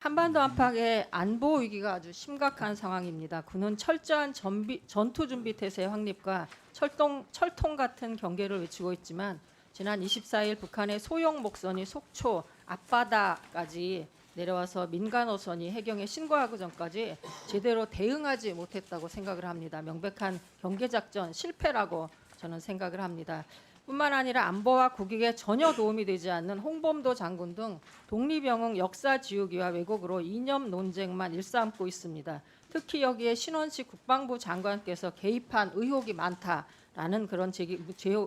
한반도 안팎의 안보 위기가 아주 심각한 상황입니다. 군은 철저한 전투 준비 태세 확립과 철통 같은 경계를 외치고 있지만 지난 24일 북한의 소형 목선이 속초 앞바다까지 내려와서 민간 어선이 해경에 신고하기 전까지 제대로 대응하지 못했다고 생각을 합니다. 명백한 경계 작전 실패라고 저는 생각을 합니다. 뿐만 아니라 안보와 국익에 전혀 도움이 되지 않는 홍범도 장군 등 독립영웅 역사 지우기와 왜곡으로 이념 논쟁만 일삼고 있습니다. 특히 여기에 신원식 국방부 장관께서 개입한 의혹이 많다라는 그런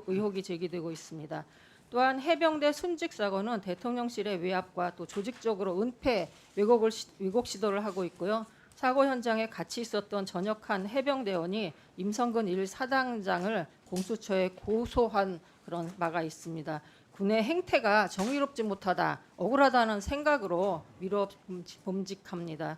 의혹이 제기되고 있습니다. 또한 해병대 순직 사고는 대통령실의 외압과 또 조직적으로 은폐 왜곡 시도를 하고 있고요. 사고 현장에 같이 있었던 전역한 해병대원이 임성근 1사단장을 공수처에 고소한 그런 바가 있습니다. 군의 행태가 정의롭지 못하다, 억울하다는 생각으로 위로범직합니다.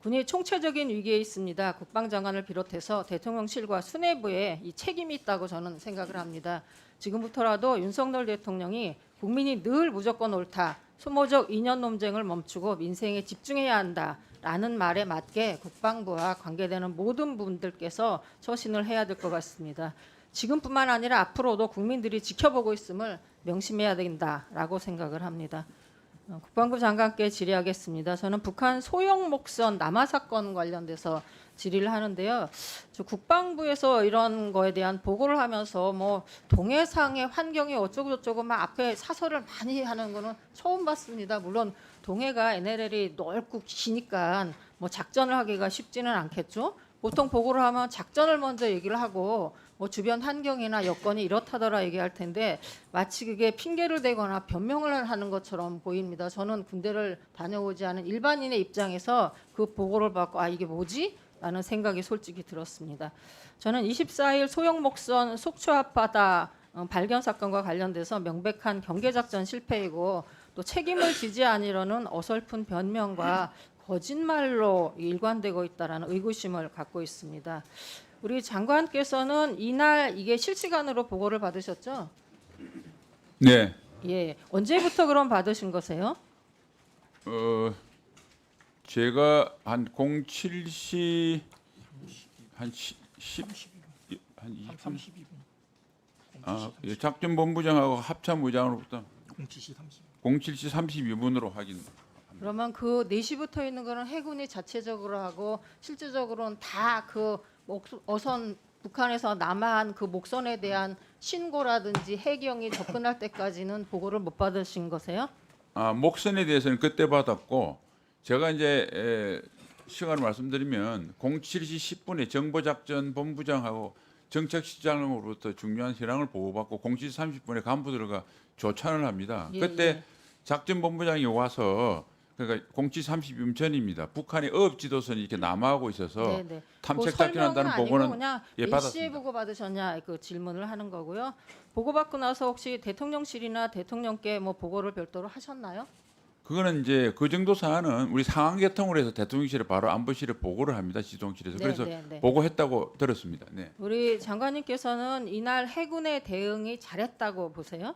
군이 총체적인 위기에 있습니다. 국방장관을 비롯해서 대통령실과 수뇌부에 이 책임이 있다고 저는 생각을 합니다. 지금부터라도 윤석열 대통령이 국민이 늘 무조건 옳다, 소모적 이념 논쟁을 멈추고 민생에 집중해야 한다라는 말에 맞게 국방부와 관계되는 모든 분들께서 처신을 해야 될 것 같습니다. 지금뿐만 아니라 앞으로도 국민들이 지켜보고 있음을 명심해야 된다라고 생각을 합니다. 국방부 장관께 질의하겠습니다. 저는 북한 소형 목선 남하 사건 관련돼서 질의를 하는데요. 저 국방부에서 이런 거에 대한 보고를 하면서 뭐 동해상의 환경이 어쩌고 저쩌고 막 앞에 사설을 많이 하는 거는 처음 봤습니다. 물론 동해가 NLL이 넓고 기니까 뭐 작전을 하기가 쉽지는 않겠죠. 보통 보고를 하면 작전을 먼저 얘기를 하고 뭐 주변 환경이나 여건이 이렇다더라 얘기할 텐데 마치 그게 핑계를 대거나 변명을 하는 것처럼 보입니다. 저는 군대를 다녀오지 않은 일반인의 입장에서 그 보고를 받고 아 이게 뭐지? 라는 생각이 솔직히 들었습니다. 저는 24일 소형 목선 속초 앞바다 발견 사건과 관련돼서 명백한 경계작전 실패이고 또 책임을 지지 않으려는 어설픈 변명과 거짓말로 일관되고 있다라는 의구심을 갖고 있습니다. 우리 장관께서는 이날 이게 실시간으로 보고를 받으셨죠? 네. 예. 언제부터 그럼 받으신 거세요? 제가 한 07시 한 32분. 예, 작전본부장하고 합참의장으로부터 07시 30분. 07시 32분으로 확인. 그러면 그 4시부터 있는 거는 해군이 자체적으로 하고 실제적으로는 다 그 어선 북한에서 남한 그 목선에 대한 신고라든지 해경이 접근할 때까지는 보고를 못 받으신 거세요? 목선에 대해서는 그때 받았고 제가 이제 시간을 말씀드리면 07시 10분에 정보작전본부장하고 정책시장으로부터 중요한 현황을 보고받고 07시 30분에 간부들과 조찬을 합니다. 예, 그때 예. 작전본부장이 와서 그러니까 07시 30분 전입니다. 북한의 어업 지도선이 이렇게 남하하고 있어서 네네. 탐색 그 작전한다는 설명은 보고는 아니고 그냥 예, 몇 시에 받았습니다. 보고 받으셨냐 그 질문을 하는 거고요. 보고 받고 나서 혹시 대통령실이나 대통령께 뭐 보고를 별도로 하셨나요? 그거는 이제 그 정도 사안은 우리 상황 개통을 해서 대통령실에 바로 안보실에 보고를 합니다. 지동실에서. 네, 그래서 네, 네. 보고했다고 들었습니다. 네. 우리 장관님께서는 이날 해군의 대응이 잘했다고 보세요?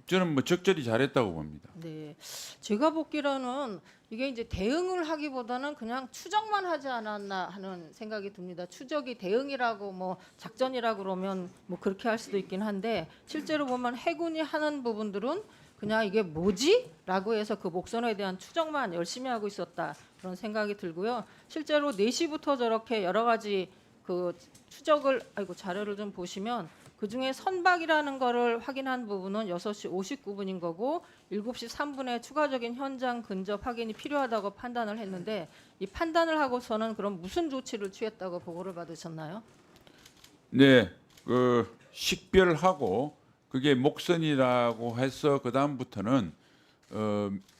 저는 뭐 적절히 잘했다고 봅니다. 네, 제가 보기로는 이게 이제 대응을 하기보다는 그냥 추적만 하지 않았나 하는 생각이 듭니다. 추적이 대응이라고 뭐 작전이라고 그러면 뭐 그렇게 할 수도 있긴 한데 실제로 보면 해군이 하는 부분들은 그냥 이게 뭐지? 라고 해서 그 목선에 대한 추적만 열심히 하고 있었다 그런 생각이 들고요. 실제로 4시부터 저렇게 여러 가지 그 추적을 자료를 좀 보시면 그중에 선박이라는 거를 확인한 부분은 6시 59분인 거고 7시 3분에 추가적인 현장 근접 확인이 필요하다고 판단을 했는데 이 판단을 하고서는 그럼 무슨 조치를 취했다고 보고를 받으셨나요? 네, 그 식별하고 그게 목선이라고 해서 그 다음부터는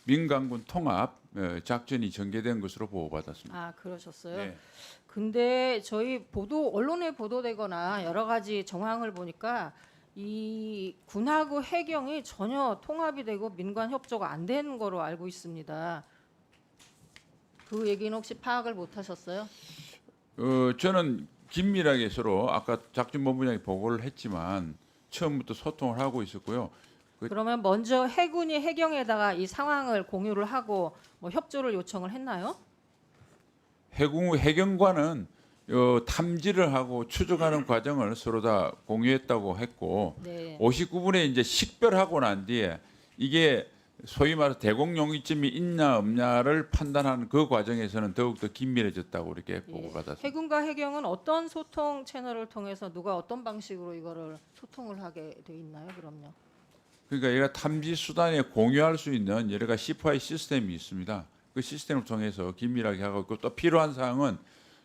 민간군 통합 작전이 전개된 것으로 보고받았습니다. 아, 그러셨어요? 네. 근데 저희 언론에 보도되거나 여러 가지 정황을 보니까 이 군하고 해경이 전혀 통합이 되고 민관 협조가 안 된 거로 알고 있습니다. 그 얘기는 혹시 파악을 못 하셨어요? 저는 긴밀하게 서로 아까 작전본부장이 보고를 했지만 처음부터 소통을 하고 있었고요. 그러면 먼저 해군이 해경에다가 이 상황을 공유를 하고 뭐 협조를 요청을 했나요? 해경과는 탐지를 하고 추적하는 과정을 서로 다 공유했다고 했고 네. 59분에 이제 식별하고 난 뒤에 이게 소위 말해서 대공용이점이 있냐 없냐를 판단하는 그 과정에서는 더욱더 긴밀해졌다고 이렇게 보고받았습니다. 해군과 해경은 어떤 소통 채널을 통해서 누가 어떤 방식으로 이거를 소통을 하게 돼 있나요? 그럼요. 그러니까 얘가 탐지 수단에 공유할 수 있는 여러 가지 C5I 시스템이 있습니다. 그 시스템을 통해서 긴밀하게 하고 있고 또 필요한 사항은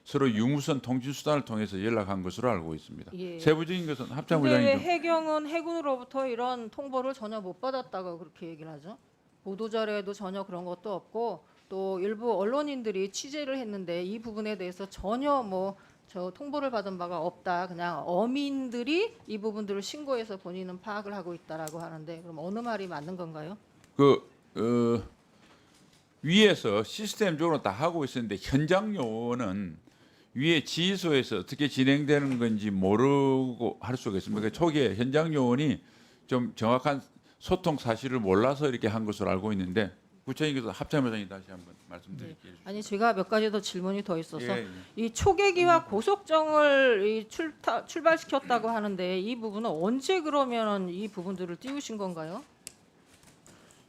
서로 유무선 통신 수단을 통해서 연락한 것으로 알고 있습니다. 예. 세부적인 것은 근데 합참부장이 왜 좀 해경은 해군으로부터 이런 통보를 전혀 못 받았다고 그렇게 얘기를 하죠? 보도 자료에도 전혀 그런 것도 없고 또 일부 언론인들이 취재를 했는데 이 부분에 대해서 전혀 뭐 저 통보를 받은 바가 없다. 그냥 어민들이 이 부분들을 신고해서 본인은 파악을 하고 있다라고 하는데 그럼 어느 말이 맞는 건가요? 위에서 시스템적으로 다 하고 있었는데 현장 요원은 위에 지휘소에서 어떻게 진행되는 건지 모르고 할 수가 있습니다. 그러니까 초기에 현장 요원이 좀 정확한 소통 사실을 몰라서 이렇게 한 것으로 알고 있는데 구체적으로 합참부장이 다시 한번 말씀드릴게요. 아니 제가 몇 가지 더 질문이 더 있어서 예, 예. 이 초계기와 고속정을 출발시켰다고 하는데 이 부분은 언제 그러면 이 부분들을 띄우신 건가요?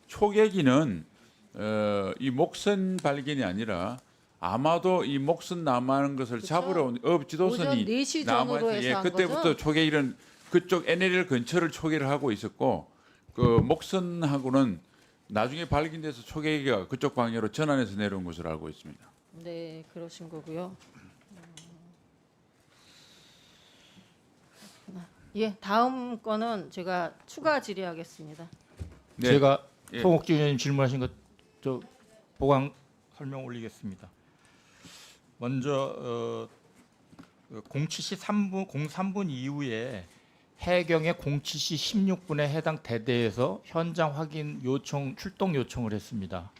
초계기는 이 목선 발견이 아니라 아마도 이 목선 남아는 것을 그쵸? 잡으러 온 오전 업지도선이 4시 전후로 해서 한 그때부터 거죠? 초계기는 그쪽 NLL 근처를 초계를 하고 있었고 그 목선하고는 나중에 발견돼서 초계기가 그쪽 방향으로 전환해서 내려온 것으로 알고 있습니다. 네, 그러신 거고요. 예, 다음 거는 제가 추가 질의하겠습니다. 네. 제가 예. 송옥주 의원님 질문하신 것 저 보강 설명 올리겠습니다. 먼저 07시 03분 이후에 해경의 07시 16분에 해당 대대에서 현장 확인 요청 출동 요청을 했습니다.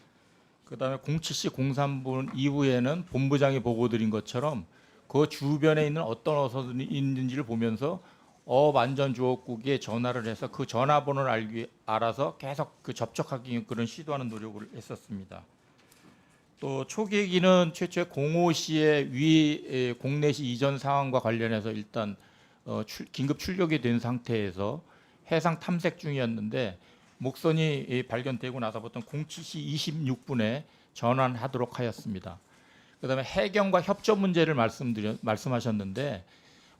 그다음에 07시 03분 이후에는 본부장이 보고드린 것처럼 그 주변에 있는 어떤 어선이 있는지를 보면서 어업안전조업국에 전화를 해서 그 전화번호를 알아서 계속 그 접촉하기 그런 시도하는 노력을 했었습니다. 또 초계기는 최초에 05시에 위 공내시 이전 상황과 관련해서 일단 긴급 출격이 된 상태에서 해상 탐색 중이었는데 목선이 발견되고 나서부터 07시 26분에 전환하도록 하였습니다. 그다음에 해경과 협조 문제를 말씀하셨는데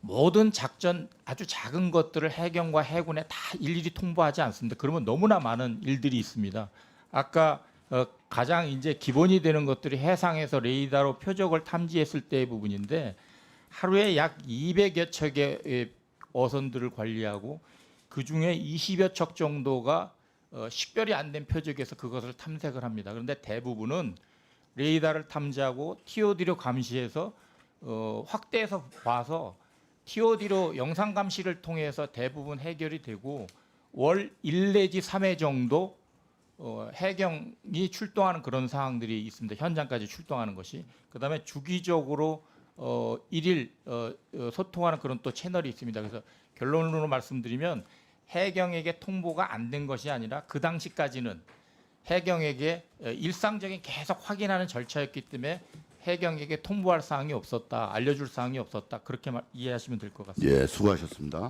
모든 작전 아주 작은 것들을 해경과 해군에 다 일일이 통보하지 않습니다. 그러면 너무나 많은 일들이 있습니다. 아까 가장 이제 기본이 되는 것들이 해상에서 레이더로 표적을 탐지했을 때의 부분인데 하루에 약 200여 척의 어선들을 관리하고 그 중에 20여 척 정도가 식별이 안 된 표적에서 그것을 탐색을 합니다. 그런데 대부분은 레이더를 탐지하고 TOD로 감시해서 확대해서 봐서 TOD로 영상 감시를 통해서 대부분 해결이 되고 월 1 내지 3회 정도 해경이 출동하는 그런 상황들이 있습니다. 현장까지 출동하는 것이. 그다음에 주기적으로 일일 소통하는 그런 또 채널이 있습니다. 그래서 결론으로 말씀드리면 해경에게 통보가 안 된 것이 아니라 그 당시까지는 해경에게 일상적인 계속 확인하는 절차였기 때문에 해경에게 통보할 사항이 없었다, 알려줄 사항이 없었다 그렇게 이해하시면 될 것 같습니다. 예, 수고하셨습니다.